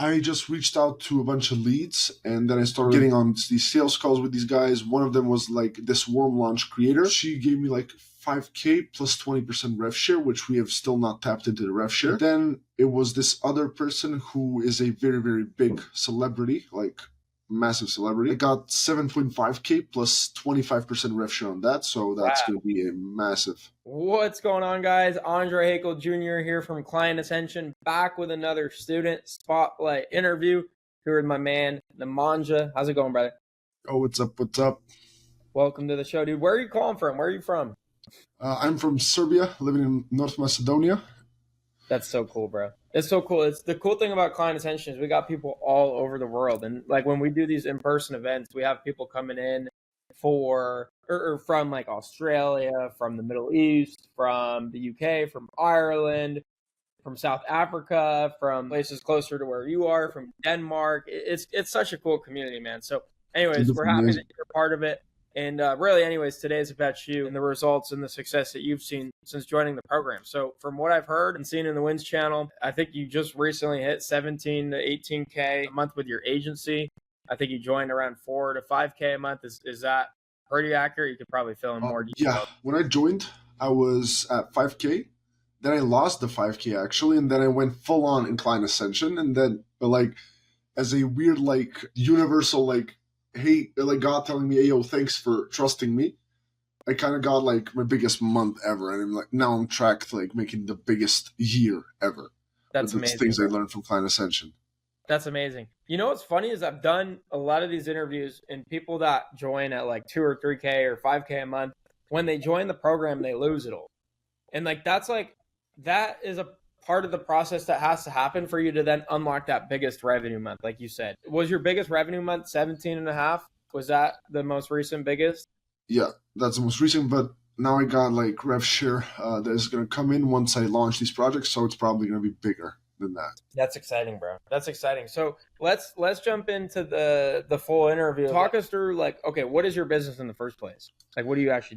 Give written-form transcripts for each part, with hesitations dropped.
I just reached out to a bunch of leads, and then I started getting on these sales calls with these guys. One of them was like this warm launch creator. She gave me like 5K plus 20% rev share, which we have still not tapped into the rev share. Then it was this other person who is a very, very big celebrity, like massive celebrity. I got 7.5K plus 25% rev share on that, so that's going to be a massive. What's going on, guys? Andre Hakel Jr. here from Client Ascension, back with another student spotlight interview. Here with my man, Nemanja. How's it going, brother? Oh, what's up? What's up? Welcome to the show, dude. Where are you calling from? Where are you from? I'm from Serbia, living in North Macedonia. That's so cool, bro. It's so cool. It's the cool thing about Client Ascension is we got people all over the world. And like when we do these in-person events, we have people coming in or from like Australia, from the Middle East, from the UK, from Ireland, from South Africa, from places closer to where you are, from Denmark. It's such a cool community, man. So anyways, we're happy that you're part of it. And really, anyways, today is about you and the results and the success that you've seen since joining the program. So from what I've heard and seen in the Wins channel, I think you just recently hit 17 to 18K a month with your agency. I think you joined around 4 to 5K a month. Is that pretty accurate? You could probably fill in more detail. Yeah, when I joined, I was at 5K. Then I lost the 5K actually, and then I went full on in Client Ascension. And then like as a weird like universal like, hey, like God telling me, hey, yo, thanks for trusting me. I kind of got like my biggest month ever, and I'm like now on track to like making the biggest year ever. That's amazing. Things I learned from Client Ascension. That's amazing. You know what's funny is I've done a lot of these interviews, and people that join at like 2 or 3K or 5K a month, when they join the program, they lose it all. And like that is a part of the process that has to happen for you to then unlock that biggest revenue month, like you said. Was your biggest revenue month 17 and a half? Was that the most recent biggest? Yeah, that's the most recent, but now I got like rev share that is going to come in once I launch these projects, so it's probably going to be bigger than that. That's exciting, bro. That's exciting. So let's jump into the full interview. Talk us through like, okay, what is your business in the first place? Like, what do you actually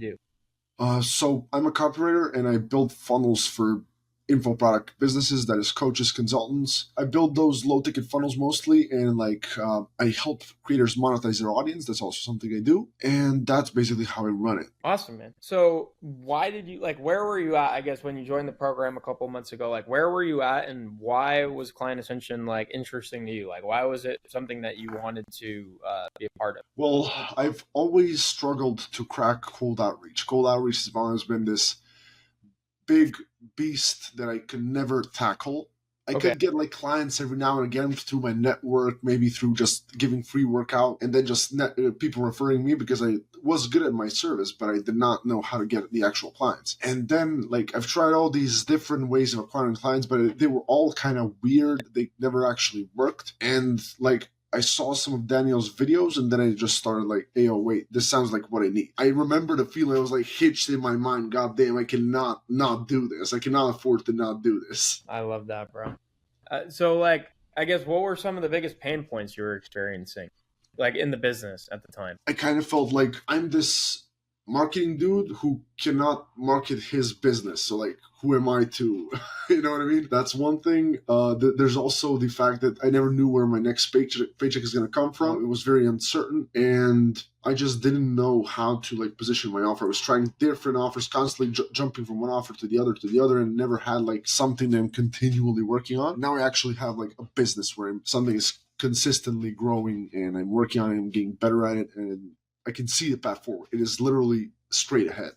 do? So I'm a copywriter and I build funnels for info product businesses, that is coaches, consultants. I build those low ticket funnels mostly, and like I help creators monetize their audience. That's also something I do, and that's basically how I run it. Awesome, man. So why did you where were you at, I guess, when you joined the program a couple months ago? Like, where were you at, and why was Client Ascension like interesting to you? Like, why was it something that you wanted to be a part of? Well, I've always struggled to crack cold outreach. Cold outreach has always been this big beast that I could never tackle. I could get like clients every now and again through my network, maybe through just giving free workout, and then just people referring me because I was good at my service, but I did not know how to get the actual clients. And then like I've tried all these different ways of acquiring clients, but they were all kind of weird. They never actually worked. And like I saw some of Daniel's videos, and then I just started like, hey, oh, wait, this sounds like what I need. I remember the feeling. I was like hitched in my mind. God damn, I cannot not do this. I cannot afford to not do this. I love that, bro. So like, I guess what were some of the biggest pain points you were experiencing, like in the business at the time? I kind of felt like I'm this marketing dude who cannot market his business. So like, who am I to, you know what I mean? That's one thing. There's also the fact that I never knew where my next paycheck is going to come from. It was very uncertain, and I just didn't know how to like position my offer. I was trying different offers, constantly jumping from one offer to the other, and never had like something that I'm continually working on. Now I actually have like a business where something is consistently growing, and I'm working on it and getting better at it, and I can see the path forward. It is literally straight ahead.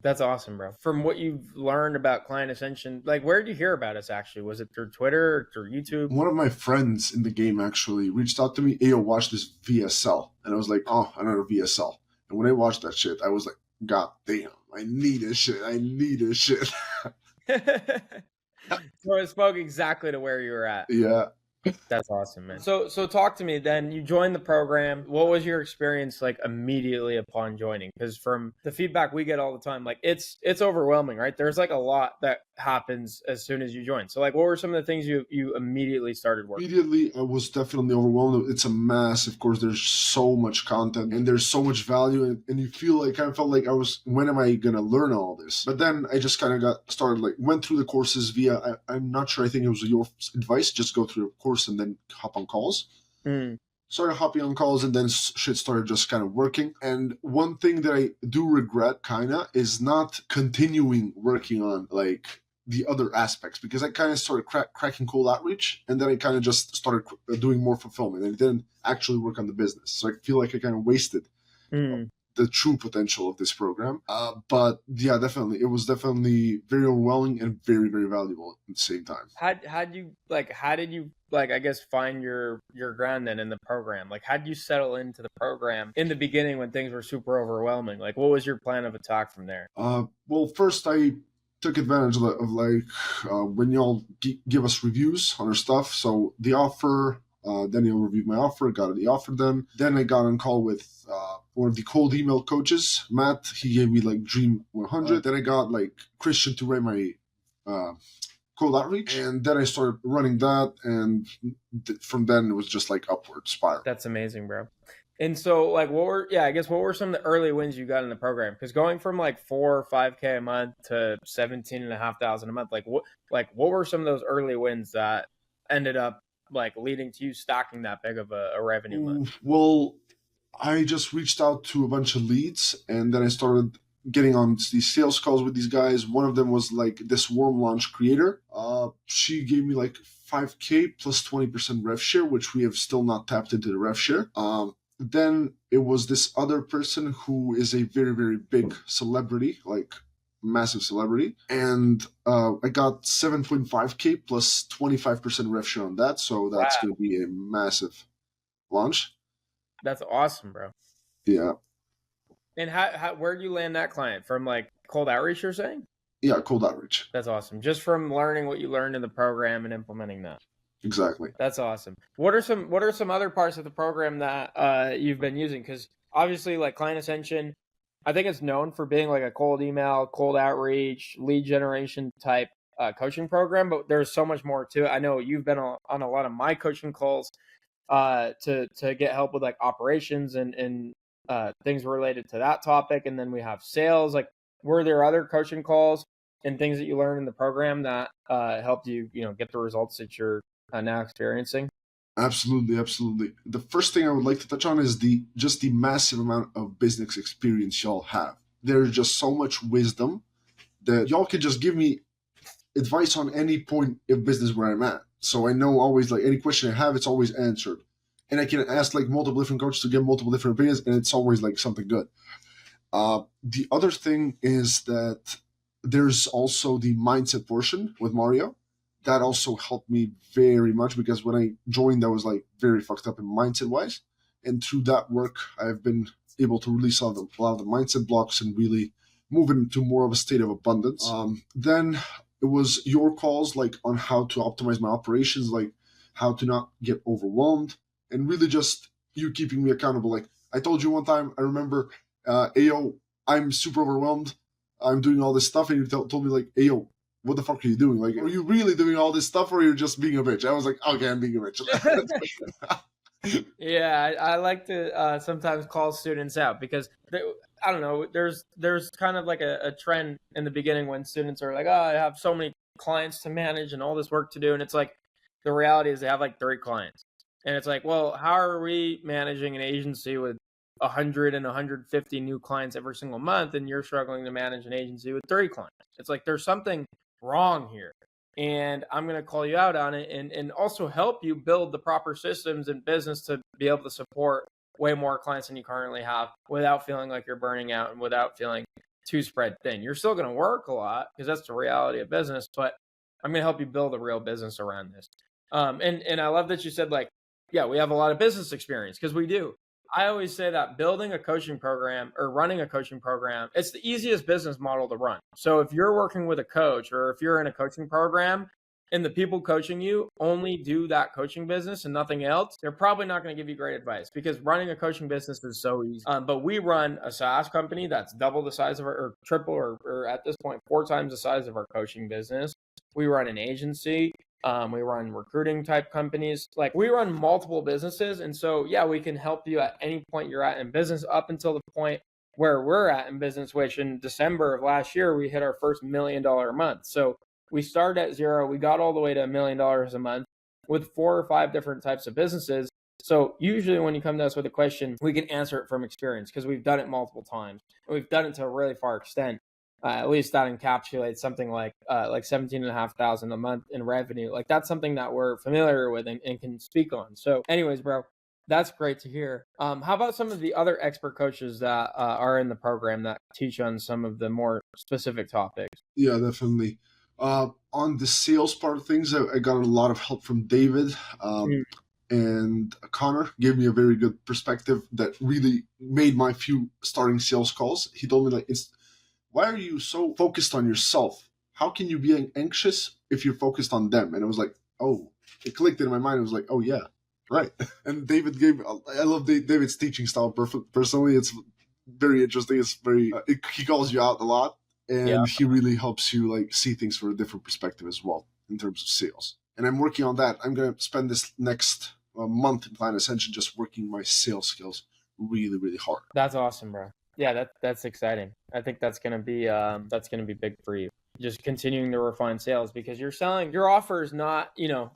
That's awesome, bro. From what you've learned about Client Ascension, like where did you hear about us actually? Was it through Twitter or through YouTube? One of my friends in the game actually reached out to me, hey, yo, watch this VSL. And I was like, oh, another VSL. And when I watched that shit, I was like, God damn, I need this shit. I need this shit. So it spoke exactly to where you were at. Yeah. That's awesome, man. So talk to me then. You joined the program. What was your experience like immediately upon joining? Because from the feedback we get all the time, like it's overwhelming, right? There's like a lot that happens as soon as you join. So like, what were some of the things you immediately started working? Immediately, I was definitely overwhelmed. It's a mass. Of course, there's so much content and there's so much value, and you feel like I felt like I was, when am I gonna learn all this? But then I just kind of got started, like went through the courses via. I'm not sure. I think it was your advice. Just go through the course and then hop on calls. Mm. Started hopping on calls, and then shit started just kind of working. And one thing that I do regret kinda is not continuing working on like the other aspects, because I kind of started cracking cold outreach, and then I kind of just started doing more fulfillment, and didn't actually work on the business. So I feel like I kind of wasted the true potential of this program. But yeah, definitely, it was definitely very overwhelming and very, very valuable at the same time. How did you I guess find your ground then in the program? Like, how did you settle into the program in the beginning when things were super overwhelming? Like, what was your plan of attack from there? Well, first I took advantage of when y'all give us reviews on our stuff. So the offer, then you'll review my offer. Got the offer done. Then I got on call with one of the cold email coaches, Matt. He gave me like Dream 100. Then I got like Christian to write my cold outreach, and then I started running that, and from then it was just like upward spiral. That's amazing, bro. And so, like, what were some of the early wins you got in the program? Because going from like 4 or 5K a month to 17,500 a month, what were some of those early wins that ended up like leading to you stacking that big of a revenue month? Well, I just reached out to a bunch of leads, and then I started getting on these sales calls with these guys. One of them was like this warm launch creator. She gave me like 5K plus 20% rev share, which we have still not tapped into the rev share. Then it was this other person who is a very, very big celebrity, like massive celebrity. And I got 7.5K plus 25% rev share on that. So that's going to be a massive launch. That's awesome, bro. Yeah. And where did you land that client? From like cold outreach, you're saying? Yeah, cold outreach. That's awesome. Just from learning what you learned in the program and implementing that. Exactly. That's awesome. What are some other parts of the program that you've been using? Because obviously, like Client Ascension, I think it's known for being like a cold email, cold outreach, lead generation type coaching program, but there's so much more to it. I know you've been on a lot of my coaching calls to get help with like operations and things related to that topic. And then we have sales. Like, were there other coaching calls and things that you learned in the program that helped you, get the results that you're now experiencing? Absolutely. The first thing I would like to touch on is the massive amount of business experience y'all have. There's just so much wisdom that y'all could just give me advice on any point of business where I'm at. So I know always, like, any question I have, it's always answered. And I can ask like multiple different coaches to get multiple different opinions, and it's always like something good. The other thing is that there's also the mindset portion with Mario. That also helped me very much, because when I joined, I was like very fucked up in mindset wise. And through that work, I've been able to release a lot of the mindset blocks and really move into more of a state of abundance. Then it was your calls, like on how to optimize my operations, like how to not get overwhelmed, and really just you keeping me accountable. Like I told you one time, I remember, Ayo, I'm super overwhelmed. I'm doing all this stuff, and you told me like, Ayo, what the fuck are you doing? Like, are you really doing all this stuff, or are you just being a bitch? I was like, okay, I'm being a bitch. Yeah, I like to sometimes call students out, because I don't know, there's kind of like a trend in the beginning when students are like, oh, I have so many clients to manage and all this work to do. And it's like, the reality is they have like 3 clients. And it's like, well, how are we managing an agency with 100 and 150 new clients every single month, and you're struggling to manage an agency with 30 clients? It's like, there's something wrong here. And I'm going to call you out on it, and also help you build the proper systems and business to be able to support way more clients than you currently have, without feeling like you're burning out and without feeling too spread thin. You're still going to work a lot, because that's the reality of business, but I'm going to help you build a real business around this. And I love that you said, like, yeah, we have a lot of business experience, because we do. I always say that building a coaching program or running a coaching program, it's the easiest business model to run. So if you're working with a coach, or if you're in a coaching program and the people coaching you only do that coaching business and nothing else, they're probably not going to give you great advice, because running a coaching business is so easy. But we run a SaaS company that's double the size of or triple, or at this point, 4 times the size of our coaching business. We run an agency. We run recruiting type companies. Like, we run multiple businesses. And so, yeah, we can help you at any point you're at in business, up until the point where we're at in business, which in December of last year, we hit our first $1 million a month. So we started at 0. We got all the way to $1 million a month. with 4 or 5 different types of businesses. So usually when you come to us with a question, we can answer it from experience because we've done it multiple times. We've done it to a really far extent. At least that encapsulates something like 17,500 a month in revenue. Like that's something that we're familiar with and can speak on. So anyways, bro, that's great to hear. How about some of the other expert coaches that are in the program that teach on some of the more specific topics? Yeah, definitely. On the sales part of things, I got a lot of help from David. And Connor gave me a very good perspective that really made my few starting sales calls. He told me, like, why are you so focused on yourself? How can you be anxious if you're focused on them? And I was like, oh, it clicked in my mind. It was like, oh yeah, right. And I love David's teaching style. Personally, it's very interesting. It's he calls you out a lot, and he really helps you like see things from a different perspective as well in terms of sales. And I'm working on that. I'm going to spend this next month in Client Ascension just working my sales skills really, really hard. That's awesome, bro. Yeah, that's exciting. I think that's gonna be big for you. Just continuing to refine sales because your offer is not,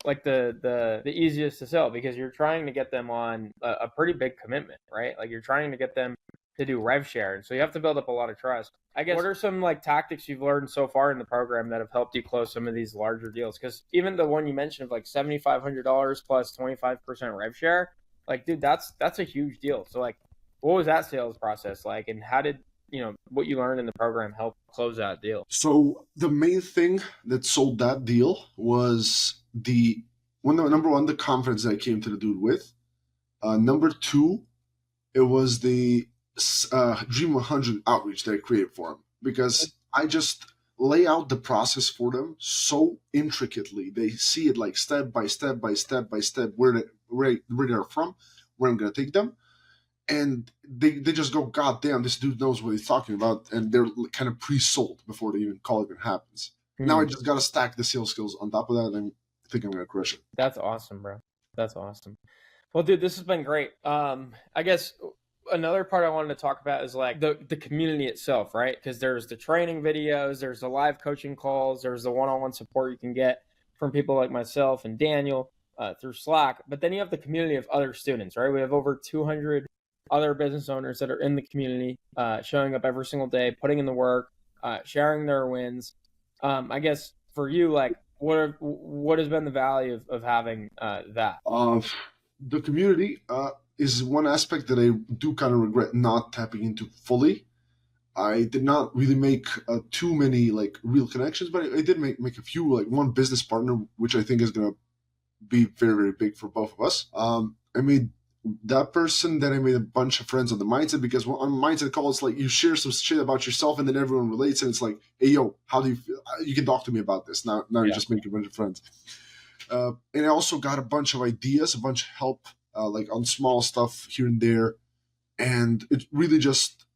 like the easiest to sell because you're trying to get them on a pretty big commitment, right? Like you're trying to get them to do rev share. And so you have to build up a lot of trust. I guess, what are some like tactics you've learned so far in the program that have helped you close some of these larger deals? Because even the one you mentioned of like $7,500 plus 25% rev share, like, dude, that's a huge deal. So like, what was that sales process like, and how did what you learned in the program help close that deal? So the main thing that sold that deal was number one, the confidence that I came to the dude with. Number two, it was the Dream 100 outreach that I created for him because I just lay out the process for them so intricately. They see it like step by step by step by step where they're from, where I'm going to take them. And they just go, God damn, this dude knows what he's talking about. And they're kind of pre-sold before they even call it even happens. Now I just got to stack the sales skills on top of that, and I think I'm going to crush it. That's awesome, bro. That's awesome. Well, dude, this has been great. I guess another part I wanted to talk about is like the community itself, right? Because there's the training videos, there's the live coaching calls, there's the one-on-one support you can get from people like myself and Daniel through Slack. But then you have the community of other students, right? We have over 200 other business owners that are in the community, showing up every single day, putting in the work, sharing their wins. I guess for you, like, what has been the value of having that? The community is one aspect that I do kind of regret not tapping into fully. I did not really make too many like real connections, but I did make a few, like one business partner, which I think is going to be very, very big for both of us. I made that person, then I made a bunch of friends on the mindset, because on mindset call, it's like you share some shit about yourself and then everyone relates, and it's like, hey, yo, how do you feel? You can talk to me about this. Now you just make a bunch of friends. And I also got a bunch of ideas, a bunch of help, like on small stuff here and there. And it's really just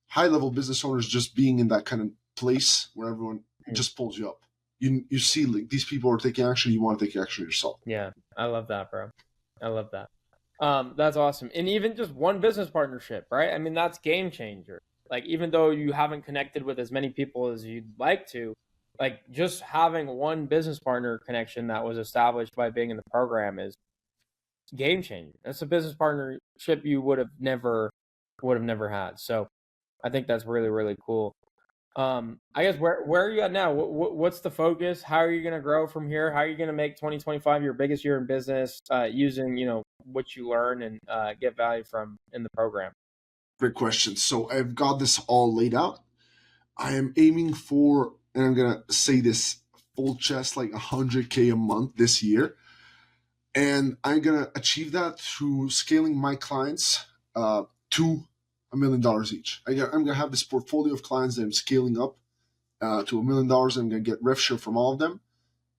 high level business owners just being in that kind of place where everyone just pulls you up. You see, like, these people are taking action, you want to take action yourself. Yeah, I love that, bro. I love that. That's awesome. And even just one business partnership, right? I mean, that's game changer. Like, even though you haven't connected with as many people as you'd like to, like, just having one business partner connection that was established by being in the program is game changing. That's a business partnership you would have never had. So I think that's really, really cool. I guess where are you at now? What's the focus? How are you going to grow from here? How are you going to make 2025 your biggest year in business, using, what you learn and get value from in the program? Great question. So I've got this all laid out. I am aiming for, and I'm going to say this full chest, like 100K a month this year. And I'm going to achieve that through scaling my clients to $1 million each. I'm going to have this portfolio of clients that I'm scaling up to $1 million. I'm going to get rev share from all of them.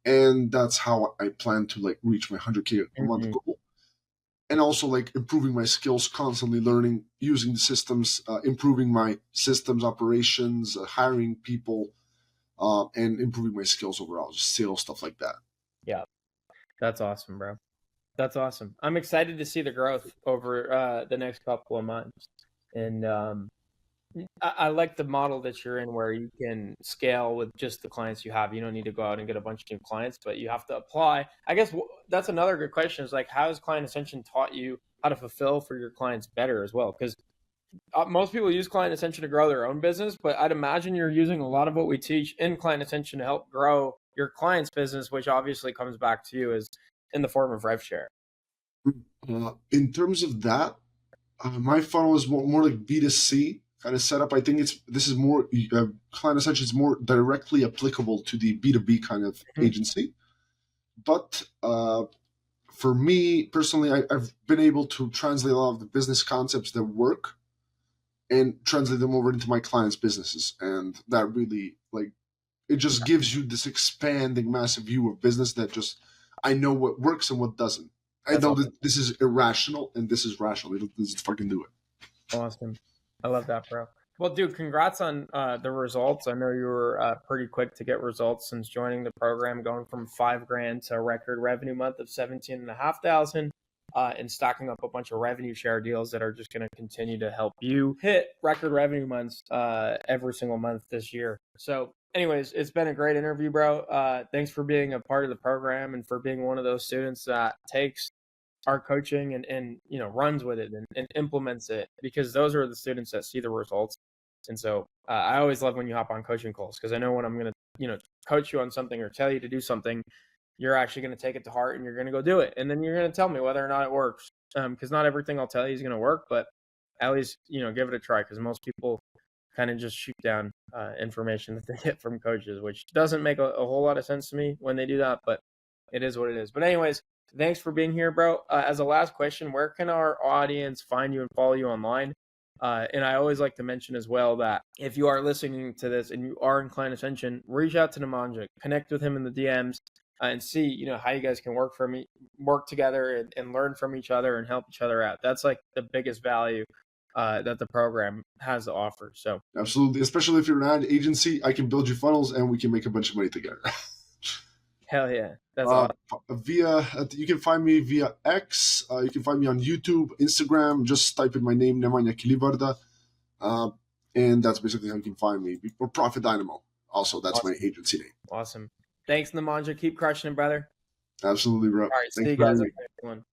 And that's how I plan to like reach my 100K a month goal. And also like improving my skills, constantly learning, using the systems, improving my systems operations, hiring people, and improving my skills overall, just sales, stuff like that. Yeah, that's awesome, bro. That's awesome. I'm excited to see the growth over the next couple of months. And I like the model that you're in where you can scale with just the clients you have. You don't need to go out and get a bunch of new clients, but you have to apply. I guess that's another good question is like, how has Client Ascension taught you how to fulfill for your clients better as well? Because most people use Client Ascension to grow their own business, but I'd imagine you're using a lot of what we teach in Client Ascension to help grow your client's business, which obviously comes back to you as in the form of rev share. In terms of that, my funnel is more like B2C kind of setup. I think this is more Client Ascension is more directly applicable to the B2B kind of agency. But for me personally, I've been able to translate a lot of the business concepts that work and translate them over into my clients' businesses, and that really like it just gives you this expanding massive view of business that just I know what works and what doesn't. I That's know awesome. that this is irrational and this is rational. Let's just fucking do it. Awesome. I love that, bro. Well, dude, congrats on the results. I know you were pretty quick to get results since joining the program, going from 5 grand to a record revenue month of 17,500, and stacking up a bunch of revenue share deals that are just going to continue to help you hit record revenue months every single month this year. So, anyways, it's been a great interview, bro. Thanks for being a part of the program and for being one of those students that takes our coaching and runs with it and implements it, because those are the students that see the results. And so I always love when you hop on coaching calls, because I know when I'm going to coach you on something or tell you to do something, you're actually going to take it to heart and you're going to go do it, and then you're going to tell me whether or not it works, because not everything I'll tell you is going to work, but at least give it a try, because most people kind of just shoot down information that they get from coaches, which doesn't make a whole lot of sense to me when they do that, but it is what it is. But anyways, thanks for being here, bro. As a last question, where can our audience find you and follow you online? And I always like to mention as well that if you are listening to this and you are in Client Ascension, reach out to Nemanja, connect with him in the DMs, and see how you guys can work together and learn from each other and help each other out. That's like the biggest value that the program has to offer. So Absolutely, especially if you're an ad agency, I can build you funnels and we can make a bunch of money together. hell yeah, that's awesome. You can find me via X. You can find me on YouTube, Instagram. Just type in my name, Nemanja Kilivarda, and that's basically how you can find me. Or Profit Dynamo. Also, that's Awesome. my agency name. Awesome. Thanks, Nemanja. Keep crushing it, brother. Absolutely, bro. All right, see Thanks you for guys having on me. the next one.